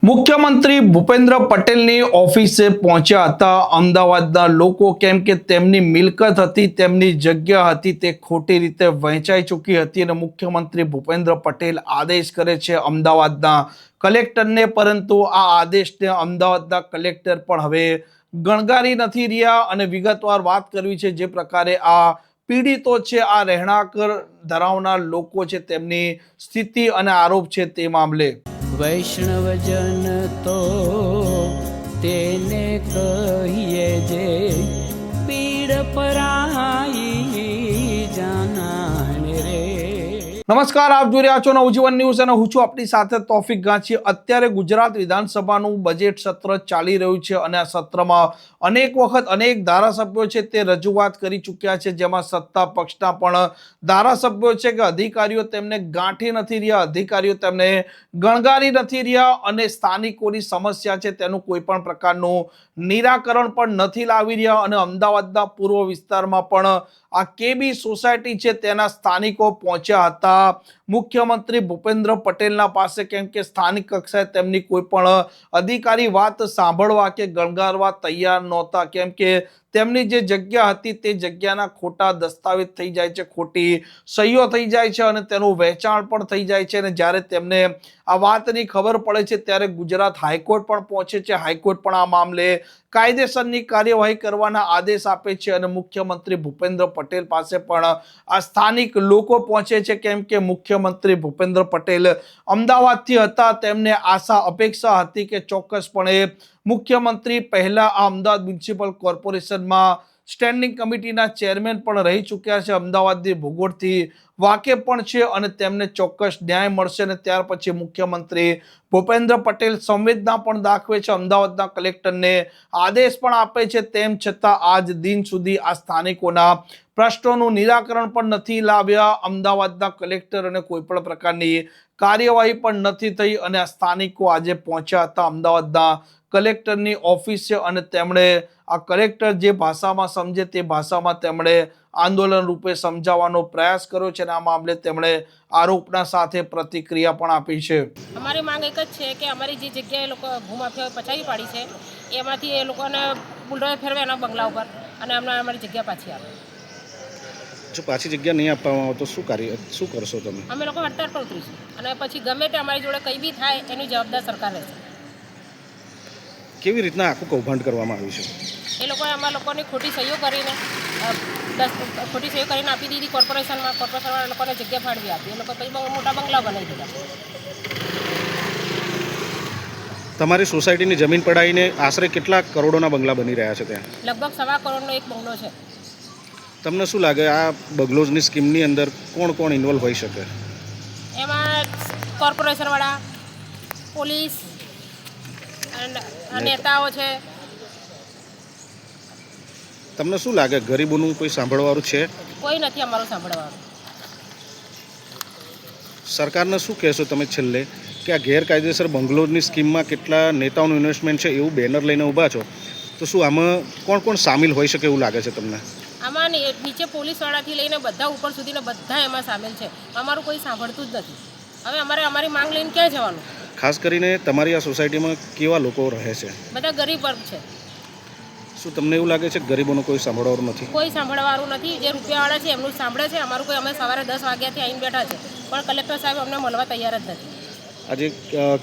મુખ્યમંત્રી ભૂપેન્દ્ર પટેલની ઓફિસે પહોંચ્યા હતા અમદાવાદના લોકો, કેમ કે તેમની મિલકત હતી, તેમની જગ્યા હતી, તે ખોટી રીતે વહેંચાઈ ચૂકી હતી અને મુખ્યમંત્રી ભૂપેન્દ્ર પટેલ આદેશ કરે છે અમદાવાદના કલેક્ટરને, પરંતુ આ આદેશને અમદાવાદના કલેક્ટર પણ હવે ગણગારી નથી રહ્યા અને વિગતવાર વાત કરવી છે જે પ્રકારે આ પીડિતો છે, આ રહેણાંક ધરાવનાર લોકો છે, તેમની સ્થિતિ અને આરોપ છે તે મામલે। વૈષ્ણવજન તો તેને કહીએ જે પીડ પરાઈ જાનાને રે। નમસ્કાર, આપ જોઈ રહ્યા છો નવજીવન ન્યૂઝ અને હું છું આપની સાથે તોફિક ગાંચી। અત્યારે ગુજરાત વિધાનસભાનું બજેટ સત્ર ચાલી રહ્યું છે અને આ સત્રમાં અનેક વખત અનેક ધારાસભ્યો છે તે રજૂઆત કરી ચૂક્યા છે, જેમાં સત્તા પક્ષના પણ ધારાસભ્યો છે કે અધિકારીઓ તેમને ગાંઠી નથી રહ્યા, અધિકારીઓ તેમને ગણગારી નથી રહ્યા અને સ્થાનિકોની સમસ્યા છે તેનું કોઈ પણ પ્રકારનું નિરાકરણ પણ નથી લાવી રહ્યા। અને અમદાવાદના પૂર્વ વિસ્તારમાં પણ આ કેબી સોસાયટી છે તેના સ્થાનિકો પહોંચ્યા હતા મુખ્યમંત્રી ભૂપેન્દ્ર પટેલના પાસે, કેમ કે સ્થાનિક કક્ષાએ તેમની કોઈ પણ અધિકારી વાત સાંભળવા કે ગણગારવા તૈયાર નહોતા, કેમ કે તેમની જે જગ્યા હતી તે જગ્યાના ખોટા દસ્તાવેજ થઈ જાય છે, ખોટી સહીઓ થઈ જાય છે અને તેનું વહેંચાણ પણ થઈ જાય છે। અને જ્યારે તેમને આ વાતની ખબર પડે છે ત્યારે ગુજરાત હાઈકોર્ટ પણ પહોંચે છે, હાઈકોર્ટ પણ આ મામલે કાયદેસરની કાર્યવાહી કરવાના આદેશ આપે છે અને મુખ્યમંત્રી ભૂપેન્દ્ર પટેલ પાસે પણ આ સ્થાનિક લોકો પહોંચે છે, કેમ કે મુખ્યમંત્રી ભૂપેન્દ્ર પટેલ અમદાવાદથી હતા, તેમને આશા અપેક્ષા હતી કે ચોક્કસપણે મુખ્યમંત્રી પહેલા આ અમદાવાદ મ્યુનિસિપલ કોર્પોરેશનમાં સ્ટેન્ડિંગ કમિટીના ચેરમેન પણ રહી ચૂક્યા છે, અમદાવાદની ભૂગોળથી વાકેફ પણ છે અને તેમને ચોક્કસ ન્યાય મળશે। અને ત્યાર પછી મુખ્યમંત્રી ભૂપેન્દ્ર પટેલ સંવેદના પણ દાખવે છે, અમદાવાદના કલેક્ટરને આદેશ પણ આપે છે, તેમ છતાં આજ દિન સુધી આ સ્થાનિકોના પ્રશ્નોનું નિરાકરણ પણ નથી લાવ્યા અમદાવાદના કલેક્ટર અને કોઈ પણ પ્રકારની કાર્યવાહી પણ નથી થઈ। અને આ સ્થાનિકો આજે પહોંચ્યા હતા અમદાવાદના કલેક્ટરની ઓફિસે અને તેમણે આ કલેક્ટર જે ભાષામાં સમજે તે ભાષામાં તેમણે આંદોલન રૂપે સમજાવવાનો પ્રયાસ કર્યો છે અને આ મામલે તેમણે આરોપના સાથે પ્રતિક્રિયા પણ આપી છે। અમારી માંગ એક જ છે કે અમારી જે જગ્યાએ લોકો ભૂમાફિયાઓ પચાવી પાડી છે એમાંથી એ લોકોને બુલડોઝર ફેરવે એના બંગલા ઉપર અને અમને અમારી જગ્યા પાછી આપે। જો પાછી જગ્યા નહીં આપવામાં આવે તો શું કરશો તમે? અમે લોકો હડતાળ પર ઉતરીશું અને પછી ગમે તે અમારી જોડે કંઈ બી થાય એની જવાબદાર સરકાર રહેશે। કેવી રીતના આખું કૌભાંડ કરવામાં આવ્યું છે? એ લોકોએ અમારા લોકોની ખોટી સહીઓ કરીને આપી દીધી કોર્પોરેશનમાં, કોર્પોરેશનવાળા લોકોને જગ્યા ફાળવી આપી, એ લોકો પછી બહુ મોટા બંગલા બનાવી દીધા। તમારી સોસાયટીની જમીન પડાવીને આશરે કેટલા કરોડોના બંગલા બની રહ્યા છે ત્યાં? લગભગ 1.25 કરોડનો એક બંગલો છે। તમને શું લાગે આ બગલોઝની સ્કીમની અંદર કોણ કોણ ઇન્વોલ્વ હોઈ શકે? એમાં કોર્પોરેશનવાળા, પોલીસ, નેતાઓ છે। તમને શું લાગે ગરીબોનું કોઈ સાંભળવાળું છે? કોઈ નથી અમારું સાંભળવાનું। સરકારને શું કહેશો તમે છેલ્લે કે આ ગેરકાયદેસર બંગલોઝની સ્કીમમાં કેટલા નેતાઓનું ઇન્વેસ્ટમેન્ટ છે એવું બેનર લઈને ઊભા છો, તો શું આમાં કોણ કોણ સામેલ હોઈ શકે એવું લાગે છે તમને? આમાં નીચે પોલીસવાળાથી લઈને બધા ઉપર સુધીને બધા એમાં સામેલ છે, અમારું કોઈ સાંભળતું જ નથી। હવે અમારી માંગ લઈને ક્યાં જવાનું? ખાસ કરીને તમારી આ સોસાયટીમાં કેવા લોકો રહે છે? બધા ગરીબ વર્ગ છે। શું તમને એવું લાગે છે કે ગરીબોનું કોઈ સાંભળવાનું નથી? કોઈ સાંભળવાનું નથી, જે રૂપિયાવાળા છે એમનું સાંભળે છે, અમારું કોઈ અમે સવારે 10 વાગ્યાથી આવીને બેઠા છે પણ કલેક્ટર સાહેબ અમને મળવા તૈયાર જ નથી। આજે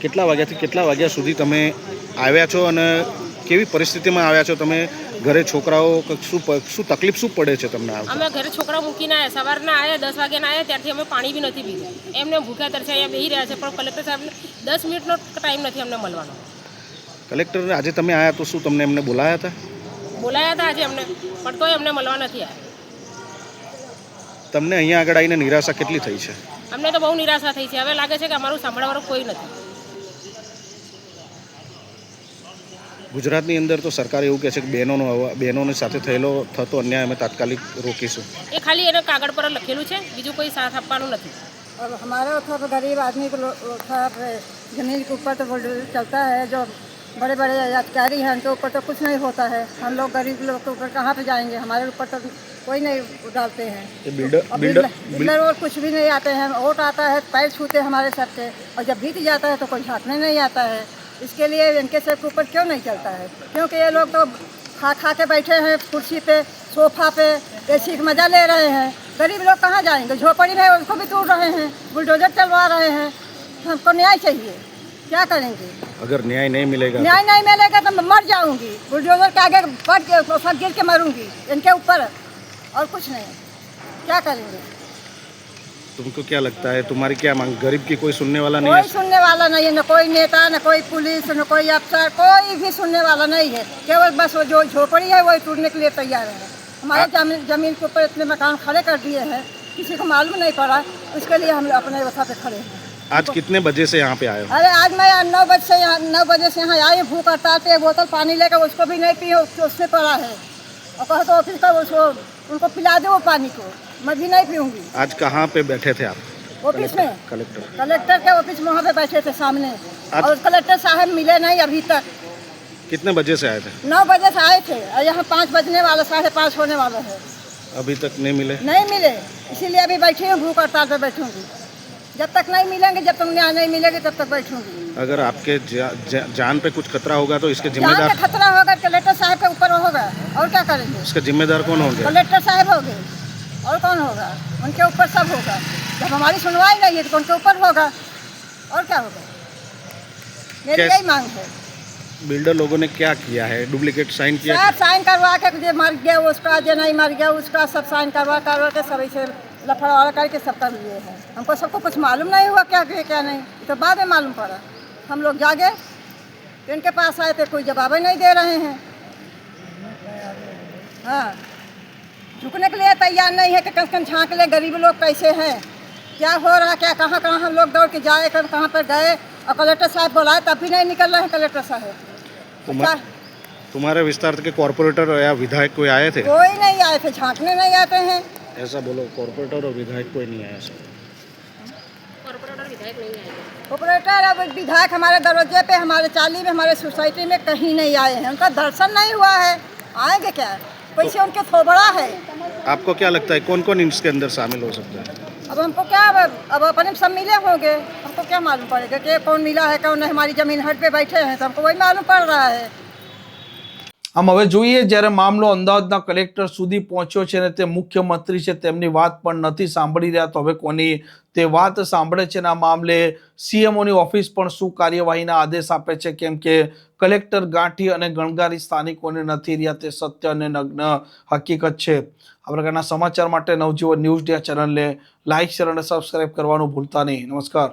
કેટલા વાગ્યાથી કેટલા વાગ્યા સુધી તમે આવ્યા છો અને કેવી પરિસ્થિતિમાં આવ્યા છો તમે? ઘરે છોકરાઓ શું તકલીફ શું પડે છે તમને? અમે ઘરે છોકરા મૂકીને આવ્યા, સવારના આવ્યા 10 વાગ્યાના આવ્યા, ત્યારથી અમે પાણી બી નથી પીધું, એમને ભૂખ્યા તરસે અહીંયા બેસી રહ્યા છે પણ કલેક્ટર સાહેબને 10 મિનિટનો ટાઈમ નથી અમને મળવાનો। કલેક્ટર આજે તમે આવ્યા તો શું તમને એમને બોલાયા હતા? બોલાયા હતા આજે અમને, પણ તોય અમને મળવા નથી આવ્યા। તમને અહીંયા આગળ આવીને નિરાશા કેટલી થઈ છે? અમને તો બહુ નિરાશા થઈ છે, હવે લાગે છે કે અમારું સાંભળવાનું કોઈ નથી। ગુજરાતની અંદર તો સરકાર એવું કહે છે કે બહેનોની સાથે થતો અન્યાય અમે તાત્કાલિક રોકીશું। એ ખાલી એને કાગળ પર લખેલું છે, બીજું કોઈ સાથ આપવાનું નથી। और हमारे ऊपर तो गरीब आदमी को ज़मीन के ऊपर तो चलता है, जो बड़े बड़े अधिकारी हैं उनके ऊपर तो कुछ नहीं होता है, हम लोग गरीब लोग के ऊपर कहाँ पे जाएंगे? हमारे ऊपर तो कोई नहीं डालते हैं। बिल्डर और कुछ भी नहीं आते हैं, वोट आता है पैर छूते हमारे सर के और जब बीत जाता है तो कोई हाथ में नहीं आता है। इसके लिए इनके सर के ऊपर क्यों नहीं चलता है? क्योंकि ये लोग तो खा खा के बैठे हैं कुर्सी पे, सोफा पे, एसी का मजा ले रहे हैं। गरीब लोग कहाँ जाएंगे? झोपड़ी में उसको भी तोड़ रहे हैं, बुलडोजर चलवा रहे हैं। हमको न्याय चाहिए, क्या करेंगे? अगर न्याय नहीं मिलेगा न्याय नहीं मिलेगा तो मैं मर जाऊंगी, बुलडोजर के आगे पड़ के सब गिर के मरूंगी इनके ऊपर, और कुछ नहीं। क्या करेंगे? तुमको क्या लगता है, तुम्हारी क्या मांग? गरीब की कोई सुनने वाला नहीं कोई है? सुनने वाला नहीं है, न कोई नेता, न कोई पुलिस, न कोई अफसर, कोई भी सुनने वाला नहीं है। केवल बस वो जो झोपड़ी है वही टूटने के लिए तैयार है। हमारे जमीन के ऊपर इतने मकान खड़े कर दिए हैं, किसी को मालूम नहीं पड़ा, उसके लिए हम अपने व्यवस्था पे खड़े हैं। आज कितने बजे से यहाँ पे आए हो? अरे आज मैं 9 बजे से यहाँ आई, भूख हड़ताल पे, बोतल पानी लेकर उसको भी नहीं पी, उससे पड़ा है। और कहो तो ऑफिस का उसको उनको पिला दो वो पानी को, मैं भी नहीं पीऊँगी। आज कहाँ पे बैठे थे आप? ऑफिस में, कलेक्टर के ऑफिस में वहाँ पे बैठे थे सामने, आज- और कलेक्टर साहब मिले नहीं अभी तक। कितने बजे से आए थे? 9 बजे से आए थे और यहाँ 5 बजने वाला, 5:30 होने वाला है, अभी तक नहीं मिले? नहीं मिले। इसीलिए अभी बैठी हूँ, भूख हड़ताल पे बैठूंगी। जब तक नहीं मिलेंगे, जब तक न्याय नहीं मिलेगी, तब तक बैठूंगी। अगर आपके जान पे कुछ खतरा होगा तो इसके जान जिम्मेदार, का खतरा होगा कलेक्टर साहब के ऊपर होगा, और क्या करेंगे? इसके जिम्मेदार कौन होंगे? कलेक्टर साहब होंगे, और कौन होगा? उनके ऊपर सब होगा। जब हमारी सुनवाई नहीं है तो उनके ऊपर होगा, और क्या होगा? मेरी यही मांग है। बिल्डर लोगों ने क्या किया है? डुप्लीकेट साइन किया? सब साइन करवा के, जो मर गया उसका, जो नहीं मर गया उसका, सब साइन करवा के सभी से लफड़ा करके सब कर लिए हैं। हमको सबको कुछ मालूम नहीं हुआ क्या क्या नहीं, तो बाद में मालूम पड़ा। हम लोग जागे तो इनके पास आए थे, कोई जवाब ही नहीं दे रहे हैं। हाँ, झुकने के लिए तैयार नहीं है कि कम से कम झाँक ले गरीब लोग कैसे हैं, क्या हो रहा है, क्या कहाँ कहाँ हम लोग दौड़ के जाए, कहाँ पर गए, और कलेक्टर साहब बुलाए तब भी नहीं निकल रहे हैं कलेक्टर साहब। तुम्हारे विस्तार के कॉर्पोरेटर या विधायक कोई आए थे? कोई नहीं आए थे, झाँकने नहीं आते हैं। ऐसा बोलो, कॉर्पोरेटर और विधायक कोई नहीं आया? कॉर्पोरेटर और विधायक नहीं आए। ऑपरेटर अब विधायक हमारे दरवाजे पे, हमारे चाली में, हमारे सोसाइटी में कहीं नहीं आए हैं। उनका दर्शन नहीं हुआ है, आएंगे क्या? पैसे उनके थोबड़ा है। आपको क्या लगता है कौन कौन इसके अंदर शामिल हो सकता है? अब हमको क्या, अब अपने सब मिले होंगे, हमको क्या मालूम पड़ेगा कि कौन मिला है कौन नहीं? हमारी जमीन हट पे बैठे हैं तो हमको वही मालूम पड़ रहा है। આમ હવે જોઈએ, જ્યારે મામલો અમદાવાદના કલેક્ટર સુધી પહોંચ્યો છે ને તે મુખ્યમંત્રી છે તેમની વાત પણ નથી સાંભળી રહ્યા, તો હવે કોની તે વાત સાંભળે છે ને આ મામલે સીએમઓની ઓફિસ પણ શું કાર્યવાહીના આદેશ આપે છે, કેમ કે કલેક્ટર ગાંઠી અને ગણગારી સ્થાનિકોને નથી રહ્યા, તે સત્ય અને નગ્ન હકીકત છે। આ પ્રકારના સમાચાર માટે નવજીવન ન્યૂઝ ડે ચેનલને લાઇક, શેર અને સબસ્ક્રાઇબ કરવાનું ભૂલતા નહીં। નમસ્કાર।